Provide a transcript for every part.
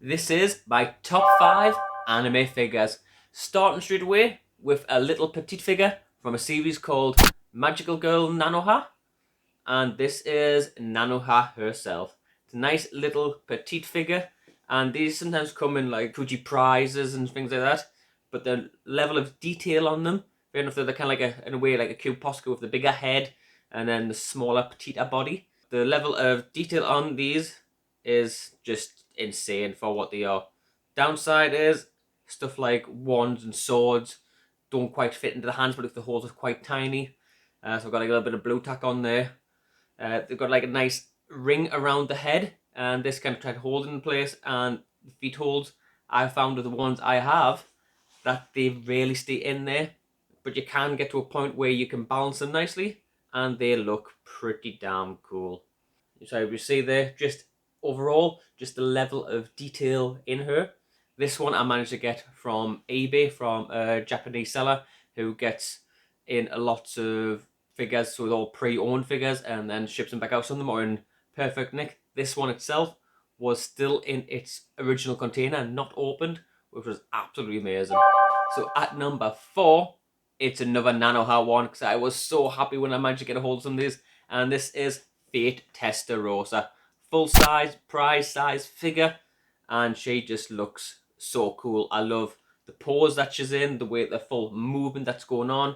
This is my top 5 anime figures. Starting straight away with a little petite figure from a series called Magical Girl Nanoha. And this is Nanoha herself. It's a nice little petite figure. And these sometimes come in like Fuji prizes and things like that. But the level of detail on them, fair enough, they're kind of like in a way like a cute Posca with the bigger head and then the smaller, petite body. The level of detail on these is just insane for what they are. Downside is stuff like wands and swords don't quite fit into the hands, but if the holes are quite tiny. So I've got like a little bit of blue tack on there. They've got like a nice ring around the head, and this kind of try to hold it in place. And the feet holds I found are the ones I have that they really stay in there, but you can get to a point where you can balance them nicely, and they look pretty damn cool. So you see there, just overall, just the level of detail in her. This one I managed to get from eBay from a Japanese seller who gets in a lot of figures, so they're all pre-owned figures, and then ships them back out. Some of them are in perfect nick. This one itself was still in its original container, not opened, which was absolutely amazing. So at number 4, it's another Nanoha one because I was so happy when I managed to get a hold of some of these, and this is Fate Testarossa, full size, prize size figure, and she just looks so cool. I love the pose that she's in, the way the full movement that's going on.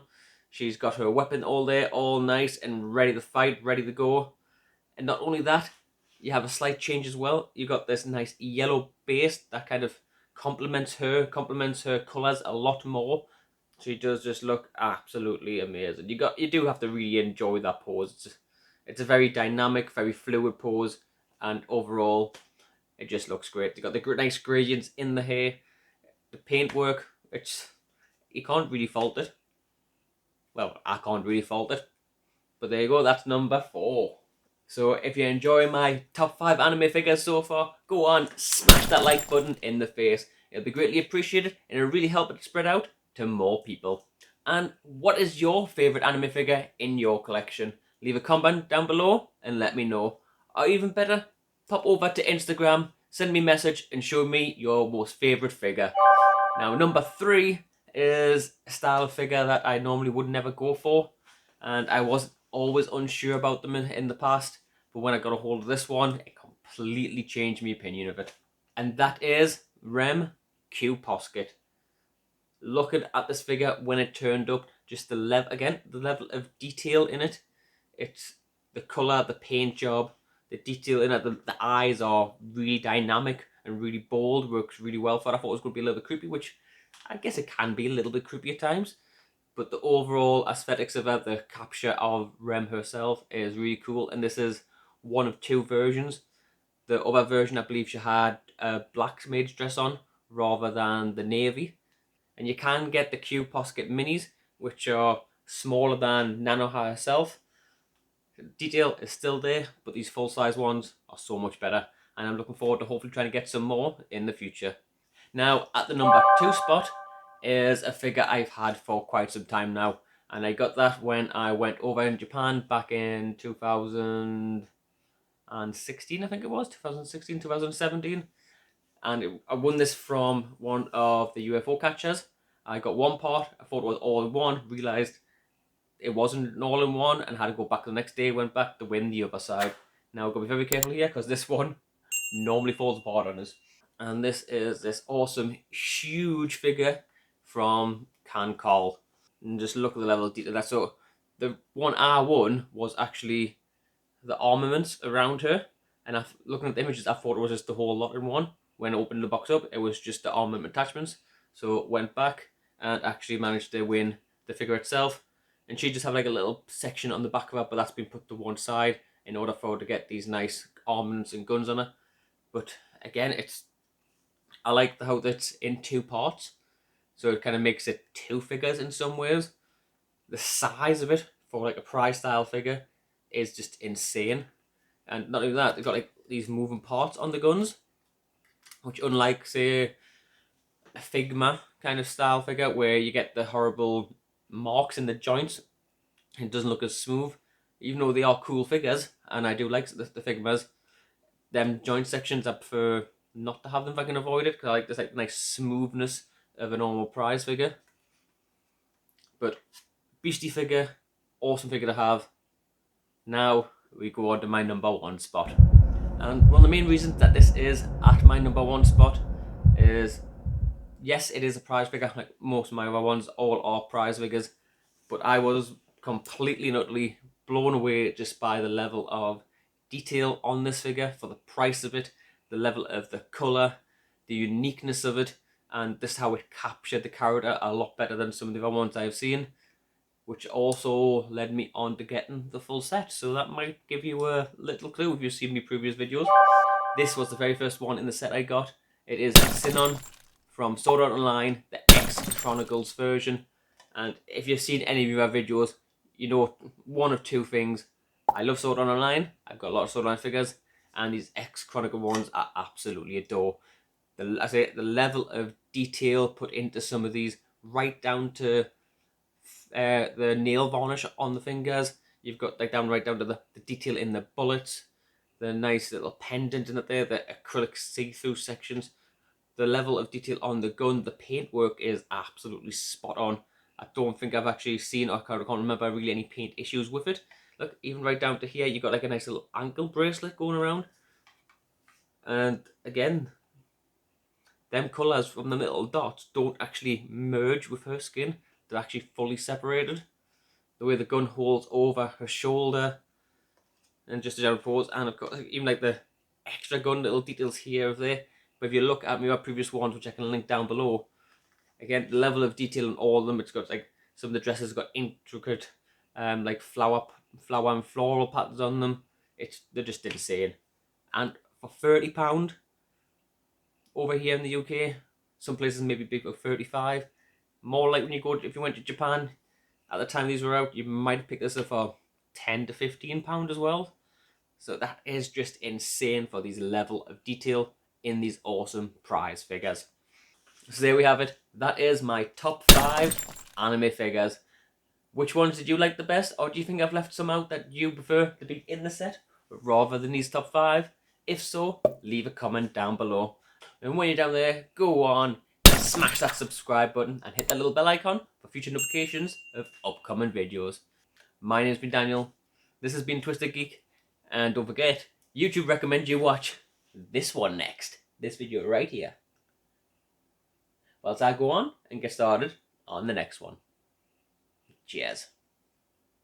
She's got her weapon all there, all nice and ready to fight, ready to go. And not only that, you have a slight change as well. You got this nice yellow base that kind of complements her colours a lot more. She does just look absolutely amazing. You do have to really enjoy that pose. It's a very dynamic, very fluid pose, and overall, it just looks great. You got the nice gradients in the hair, the paintwork. It's you can't really fault it. Well, I can't really fault it. But there you go. That's number 4. So if you enjoy my top 5 anime figures so far, go on, smash that like button in the face. It'll be greatly appreciated and it'll really help it spread out to more people. And what is your favourite anime figure in your collection? Leave a comment down below and let me know. Or even better, pop over to Instagram, send me a message and show me your most favourite figure. Now number 3 is a style figure that I normally would never go for, and I was always unsure about them in the past, but when I got a hold of this one, it completely changed my opinion of it. And that is Rem Q Posket. Looking at this figure when it turned up, just the level of detail in it. It's the colour, the paint job, the detail in it, the eyes are really dynamic and really bold, works really well for it. I thought it was going to be a little bit creepy, which I guess it can be a little bit creepy at times. But the overall aesthetics of it, the capture of Rem herself is really cool. And this is one of 2 versions. The other version, I believe she had a black maid's dress on rather than the navy. And you can get the Q Posket minis, which are smaller than Nanoha herself. Detail is still there, but these full-size ones are so much better. And I'm looking forward to hopefully trying to get some more in the future. Now, at the number 2 spot is a figure I've had for quite some time now. And I got that when I went over in Japan back in 2016, I think it was, 2016, 2017. And I won this from one of the UFO catchers. I got one part, I thought it was all in one, realised it wasn't an all in one, and had to go back the next day, went back to win the other side. Now I've got to be very careful here, because this one normally falls apart on us. And this is this awesome, huge figure from Can Call. And just look at the level of detail. So the one I won was actually the armaments around her. And looking at the images, I thought it was just the whole lot in one. When I opened the box up, it was just the armament attachments. So went back and actually managed to win the figure itself. And she just had like a little section on the back of her, but that's been put to one side in order for her to get these nice armaments and guns on her. But again, I like how that's in 2 parts, so it kind of makes it 2 figures in some ways. The size of it for like a prize style figure is just insane, and not only that, they've got like these moving parts on the guns, which unlike say a Figma kind of style figure where you get the horrible marks in the joints, it doesn't look as smooth. Even though they are cool figures, and I do like the Figmas, them joint sections I prefer not to have them if I can avoid it, because I like this like nice smoothness of a normal prize figure. But beastie figure, awesome figure to have. Now we go on to my number one spot. And one of the main reasons that this is at my number one spot is, yes, it is a prize figure, like most of my other ones, all are prize figures, but I was completely and utterly blown away just by the level of detail on this figure, for the price of it, the level of the colour, the uniqueness of it, and just how it captured the character a lot better than some of the other ones I've seen, which also led me on to getting the full set. So that might give you a little clue if you've seen my previous videos. This was the very first one in the set I got. It is Sinon from Sword Art Online, the X Chronicles version. And if you've seen any of my videos, you know one of two things. I love Sword Art Online. I've got a lot of Sword Art Online figures, and these X Chronicle ones I absolutely adore. The level of detail put into some of these, right down to the nail varnish on the fingers. You've got like right down to the detail in the bullets, the nice little pendant in it there, the acrylic see-through sections, the level of detail on the gun, the paintwork is absolutely spot on. I don't think I've actually seen, or I can't remember really any paint issues with it. Look, even right down to here, you've got like a nice little ankle bracelet going around. And again, them colours from the little dots don't actually merge with her skin. They're actually fully separated. The way the gun holds over her shoulder, and just a general pose, and of course even like the extra gun little details here of there. But if you look at my previous ones, which I can link down below, again the level of detail in all of them, it's got like some of the dresses got intricate like flower and floral patterns on them. They're just insane. And for £30 over here in the UK, some places maybe big for 35. More like when you go, if you went to Japan at the time these were out, you might pick this up for £10 to £15 as well. So that is just insane for these level of detail in these awesome prize figures. So there we have it. That is my top 5 anime figures. Which ones did you like the best, or do you think I've left some out that you prefer to be in the set rather than these top 5? If so, leave a comment down below. And when you're down there, go on, smash that subscribe button and hit that little bell icon for future notifications of upcoming videos. My name's been Daniel. This has been Twisted Geek. And don't forget, YouTube recommends you watch this one next. This video right here. Whilst I go on and get started on the next one. Cheers.